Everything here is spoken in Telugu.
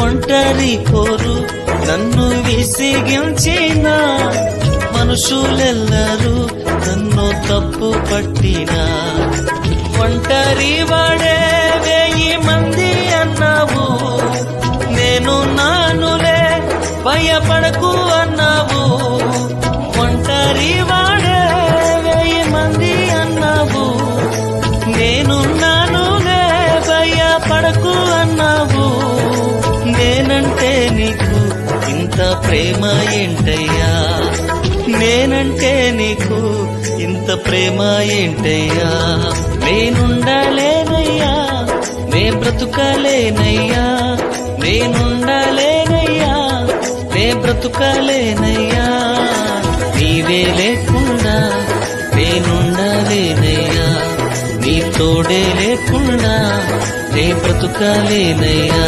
ఒంటరి పోరు నన్ను విసిగించిన మనుషులెల్లరూ నన్ను తప్పు పట్టినా ఒంటరి వాడే 1000 మంది అన్నావు నేను నానులే భయపడకు అన్నావు ఒంటరి వాడే 1000 మంది అన్నావు నేను నానులే భయపడకు అన్నావు నేనంటే నీకు ఇంత ప్రేమ ఏంటయ్యా నేనంటే నీకు ఇంత ప్రేమ ఏంటయ్యా నేనుండలేనయ్యా నే బ్రతుకలేనయ్యా నేనుండలేనయ్యా నే బ్రతుకలేనయ్యా నీవే లేకుండా నేనుండలేనయ్యా నీ తోడే లేకుండా నే బ్రతుకలేనయ్యా